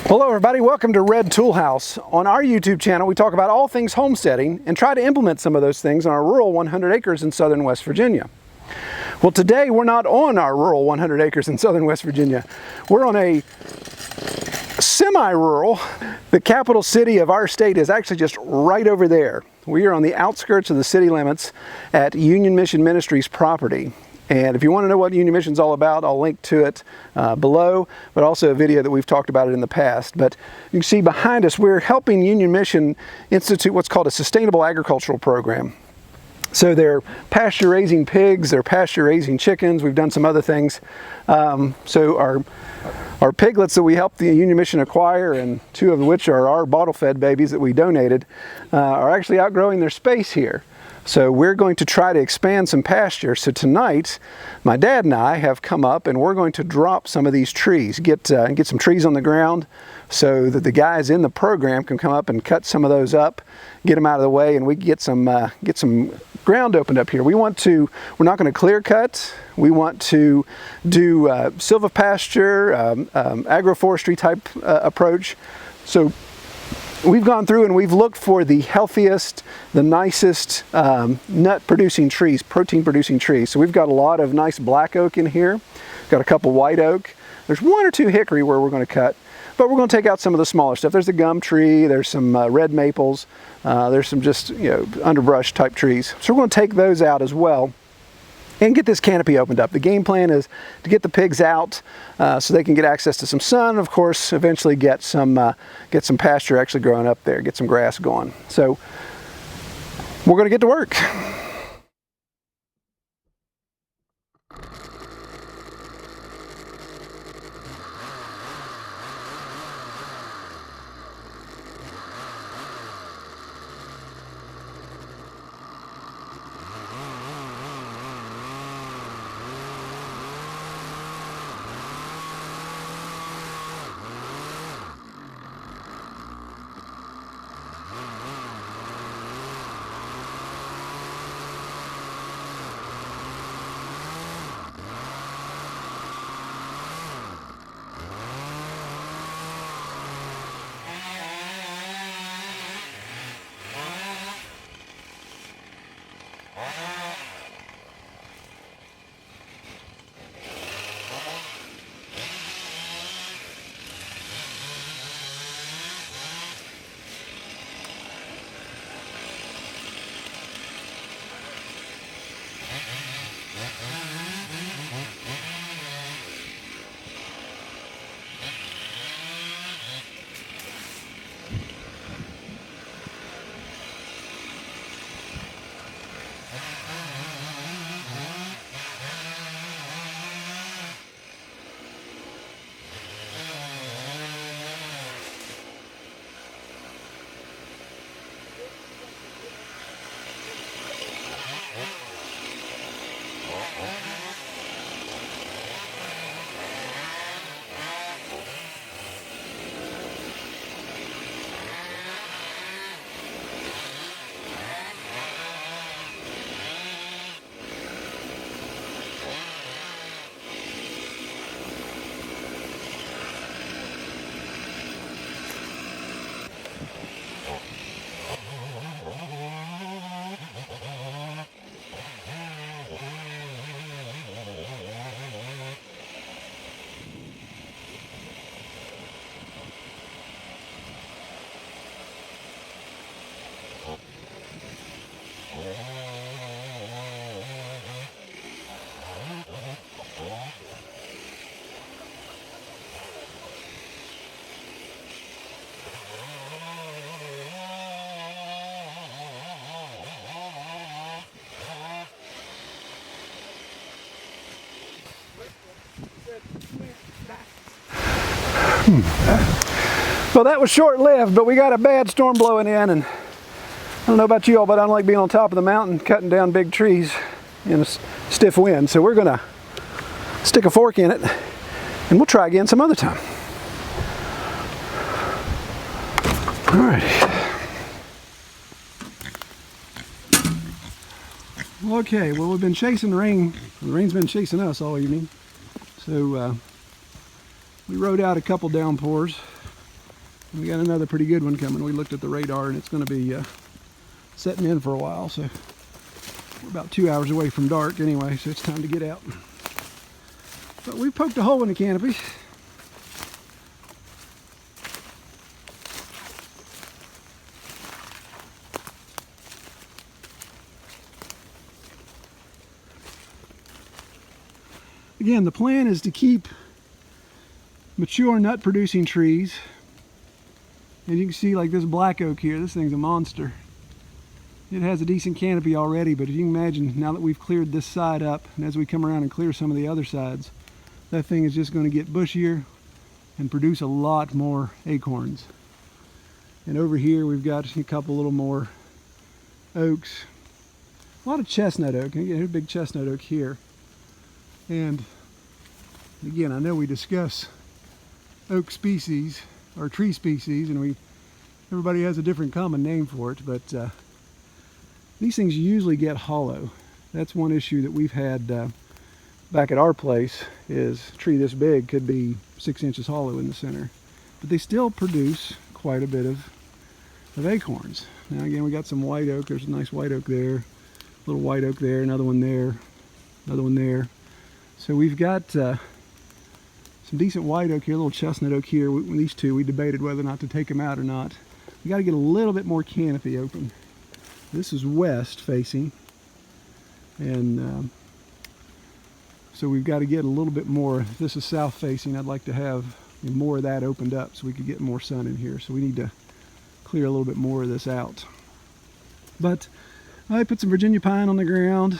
Hello everybody, welcome to Red Toolhouse. On our YouTube channel we talk about all things homesteading and try to implement some of those things on our rural 100 acres in southern West Virginia. Well, today we're not on our rural 100 acres in southern West Virginia. We're on a semi-rural. The capital city of our state is actually just right over there. We are on the outskirts of the city limits at Union Mission Ministries property. And if you want to know what Union Mission is all about, I'll link to it below, but also a video that we've talked about it in the past. But you can see behind us, we're helping Union Mission institute what's called a sustainable agricultural program. So they're pasture raising pigs, they're pasture raising chickens, we've done some other things. So our piglets that we helped the Union Mission acquire, and two of which are our bottle-fed babies that we donated, are actually outgrowing their space here. So we're going to try to expand some pasture. So tonight, my dad and I have come up and we're going to drop some of these trees, get some trees on the ground so that the guys in the program can come up and cut some of those up, get them out of the way, and we get some ground opened up here. We're not going to clear cut. We want to do silvopasture, agroforestry type approach. So we've gone through and we've looked for the healthiest, the nicest nut-producing trees, protein-producing trees. So we've got a lot of nice black oak in here. Got a couple white oak. There's one or two hickory where we're going to cut, but we're going to take out some of the smaller stuff. There's the gum tree, there's some red maples, there's some just underbrush type trees. So we're going to take those out as well and get this canopy opened up. The game plan is to get the pigs out so they can get access to some sun, of course, eventually get some pasture actually growing up there, get some grass going. So we're going to get to work. Well, that was short-lived, but we got a bad storm blowing in, and I don't know about you all, but I don't like being on top of the mountain cutting down big trees in a stiff wind. So we're gonna stick a fork in it and we'll try again some other time. All right. Okay, well, we've been chasing the rain. The rain's been chasing us all evening. So we rode out a couple downpours. We got another pretty good one coming. We looked at the radar and it's going to be setting in for a while, so we're about 2 hours away from dark anyway, so it's time to get out. But we've poked a hole in the canopy. Again, the plan is to keep mature nut producing trees. And you can see like this black oak here, this thing's a monster. It has a decent canopy already, but if you can imagine now that we've cleared this side up, and as we come around and clear some of the other sides, that thing is just going to get bushier and produce a lot more acorns. And over here we've got a couple little more oaks. A lot of chestnut oak. And again, here's a big chestnut oak here. And again, I know we discuss oak species or tree species, and everybody has a different common name for it, but these things usually get hollow. That's one issue that we've had back at our place, is a tree this big could be 6 inches hollow in the center, but they still produce quite a bit of acorns. Now again, we got some white oak. There's a nice white oak there, a little white oak there, another one there, another one there. So we've got some decent white oak here, a little chestnut oak here. These two, we debated whether or not to take them out or not. We got to get a little bit more canopy open. This is west facing, and so we've got to get a little bit more. If this is south facing, I'd like to have more of that opened up so we could get more sun in here. So we need to clear a little bit more of this out. But I put some Virginia pine on the ground.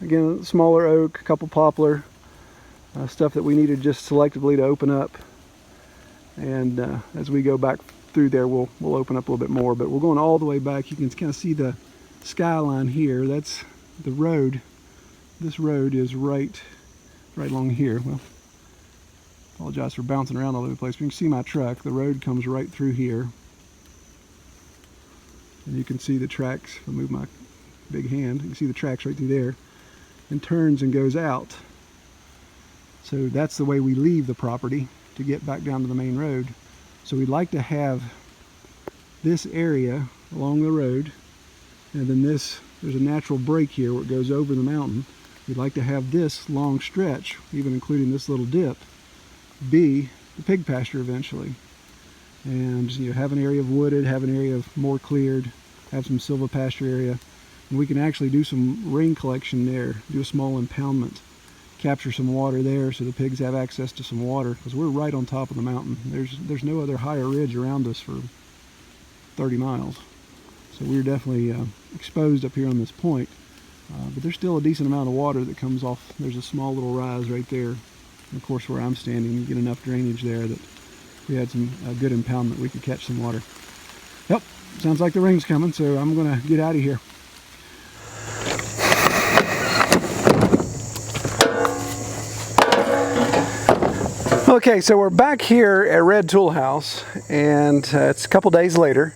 Again, smaller oak, a couple poplar, stuff that we needed just selectively to open up. And as we go back through there, we'll open up a little bit more. But we're going all the way back. You can kind of see the skyline here. That's the road. This road is right along here. Well, apologize for bouncing around all over the place. But you can see my truck. The road comes right through here. And you can see the tracks. If I move my big hand, you can see the tracks right through there, and turns and goes out. So that's the way we leave the property to get back down to the main road. So we'd like to have this area along the road, and then there's a natural break here where it goes over the mountain. We'd like to have this long stretch, even including this little dip, be the pig pasture eventually. And have an area of wooded, have an area of more cleared, have some silvopasture area, and we can actually do some rain collection there, do a small impoundment, capture some water there so the pigs have access to some water, because we're right on top of the mountain. There's no other higher ridge around us for 30 miles. So we're definitely exposed up here on this point, but there's still a decent amount of water that comes off. There's a small little rise right there. And of course, where I'm standing, you get enough drainage there that if we had some good impoundment, we could catch some water. Yep, sounds like the rain's coming, so I'm going to get out of here. Okay, so we're back here at Red Tool House, and it's a couple days later.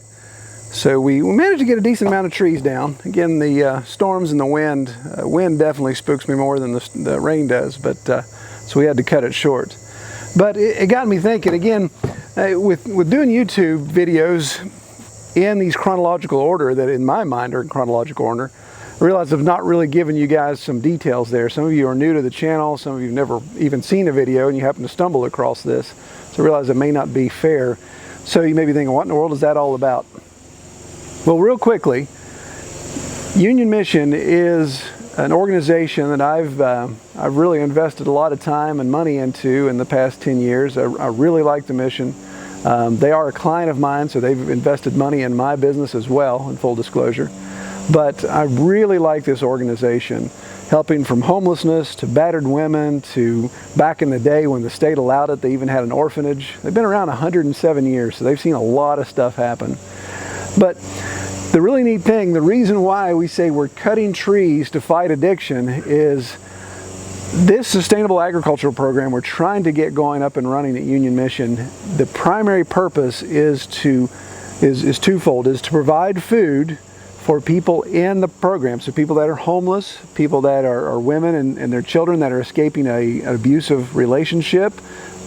So we managed to get a decent amount of trees down. Again, the storms and the wind definitely spooks me more than the rain does, but so we had to cut it short. But it got me thinking again, with doing YouTube videos in these chronological order, that in my mind are in chronological order, I realize I've not really given you guys some details there. Some of you are new to the channel, some of you have never even seen a video and you happen to stumble across this. So I realize it may not be fair. So you may be thinking, what in the world is that all about? Well, real quickly, Union Mission is an organization that I've really invested a lot of time and money into in the past 10 years. I really like the mission. They are a client of mine, so they've invested money in my business as well, in full disclosure. But I really like this organization, helping from homelessness to battered women to back in the day when the state allowed it, they even had an orphanage. They've been around 107 years, so they've seen a lot of stuff happen. But the really neat thing, the reason why we say we're cutting trees to fight addiction is this sustainable agricultural program we're trying to get going up and running at Union Mission. The primary purpose is twofold, is to provide food for people in the program. So people that are homeless, people that are women and their children that are escaping an abusive relationship,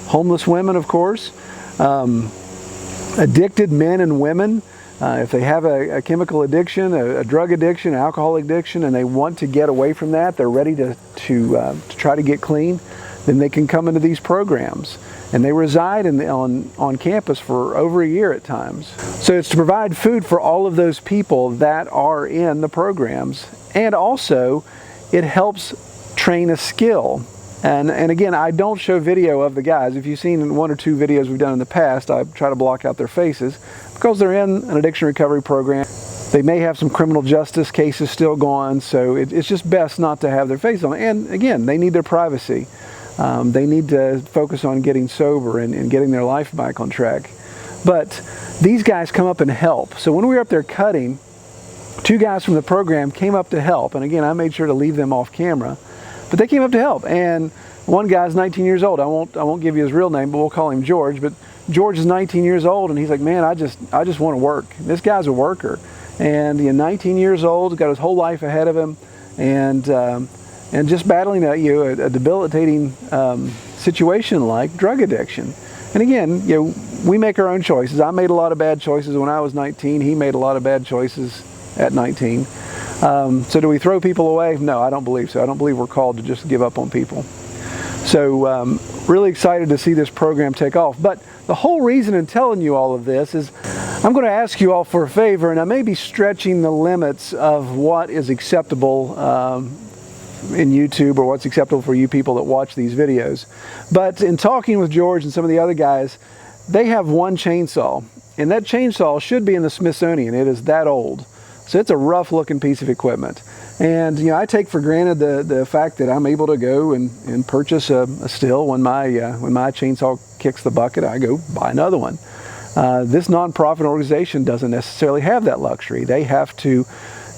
homeless women, of course. addicted men and women, if they have a chemical addiction, a drug addiction, an alcohol addiction, and they want to get away from that, they're ready to try to get clean, then they can come into these programs. And they reside on campus for over a year at times. So it's to provide food for all of those people that are in the programs. And also, it helps train a skill. And again, I don't show video of the guys. If you've seen 1 or 2 videos we've done in the past, I try to block out their faces because they're in an addiction recovery program. They may have some criminal justice cases still going, so it's just best not to have their face on. And again, they need their privacy. They need to focus on getting sober and getting their life back on track. But these guys come up and help. So when we were up there cutting, 2 guys from the program came up to help. And again, I made sure to leave them off camera. But they came up to help. And one guy's 19 years old. I won't give you his real name, but we'll call him George. But George is 19 years old, and he's like, man, I just want to work. This guy's a worker. And 19 years old, got his whole life ahead of him. And just battling a debilitating situation like drug addiction. And again, we make our own choices. I made a lot of bad choices when I was 19. He made a lot of bad choices at 19. So do we throw people away? No, I don't believe so. I don't believe we're called to just give up on people. So really excited to see this program take off. But the whole reason in telling you all of this is I'm going to ask you all for a favor, and I may be stretching the limits of what is acceptable in YouTube or what's acceptable for you people that watch these videos. But in talking with George and some of the other guys, they have one chainsaw, and that chainsaw should be in the Smithsonian. It is that old. So it's a rough looking piece of equipment. And I take for granted the fact that I'm able to go and purchase a still when my chainsaw kicks the bucket. I go buy another one. This nonprofit organization doesn't necessarily have that luxury. They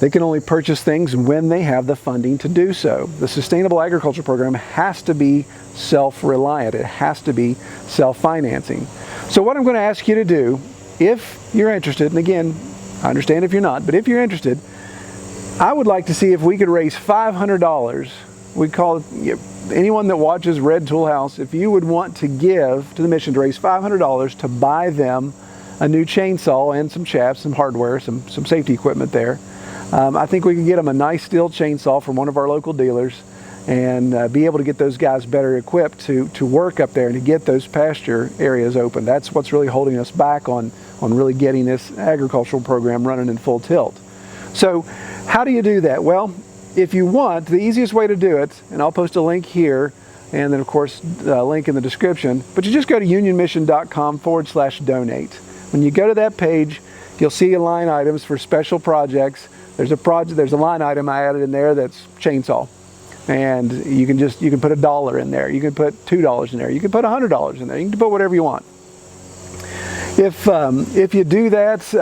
can only purchase things when they have the funding to do so. The Sustainable Agriculture Program has to be self-reliant. It has to be self-financing. So what I'm going to ask you to do, if you're interested, and again, I understand if you're not, but if you're interested, I would like to see if we could raise $500. We call it, anyone that watches Red Tool House, if you would want to give to the mission to raise $500 to buy them a new chainsaw and some shafts, some hardware, some safety equipment there. I think we can get them a nice steel chainsaw from one of our local dealers and be able to get those guys better equipped to work up there and to get those pasture areas open. That's what's really holding us back on really getting this agricultural program running in full tilt. So how do you do that? Well, if you want, the easiest way to do it, and I'll post a link here and then of course a link in the description, but you just go to unionmission.com/donate. When you go to that page, you'll see line items for special projects. There's a line item I added in there that's chainsaw, and you can put $1 in there. You can put $2 in there. You can put $100 in there. You can put whatever you want. If you do that,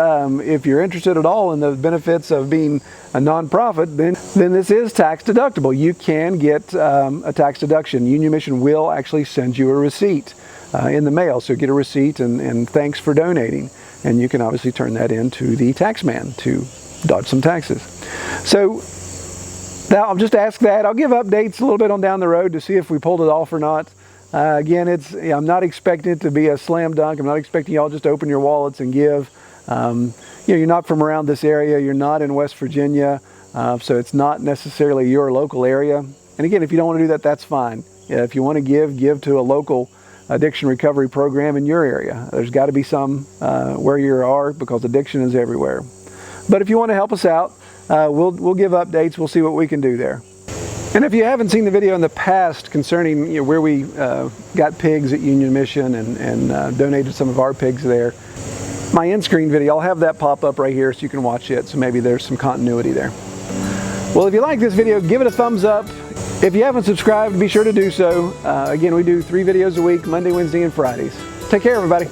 if you're interested at all in the benefits of being a nonprofit, then this is tax deductible. You can get a tax deduction. Union Mission will actually send you a receipt in the mail, so get a receipt and thanks for donating, and you can obviously turn that in to the tax man to dodge some taxes. So now I'll just ask that. I'll give updates a little bit on down the road to see if we pulled it off or not. Again, I'm not expecting it to be a slam dunk. I'm not expecting y'all just open your wallets and give. You're not from around this area. You're not in West Virginia, so it's not necessarily your local area. And again, if you don't want to do that, that's fine. If you want to give to a local addiction recovery program in your area. There's got to be some where you are, because addiction is everywhere. But if you want to help us out, we'll give updates. We'll see what we can do there. And if you haven't seen the video in the past concerning where we got pigs at Union Mission and donated some of our pigs there, my in-screen video, I'll have that pop up right here so you can watch it, so maybe there's some continuity there. Well, if you like this video, give it a thumbs up. If you haven't subscribed, be sure to do so. Again, we do 3 videos a week, Monday, Wednesday, and Fridays. Take care, everybody.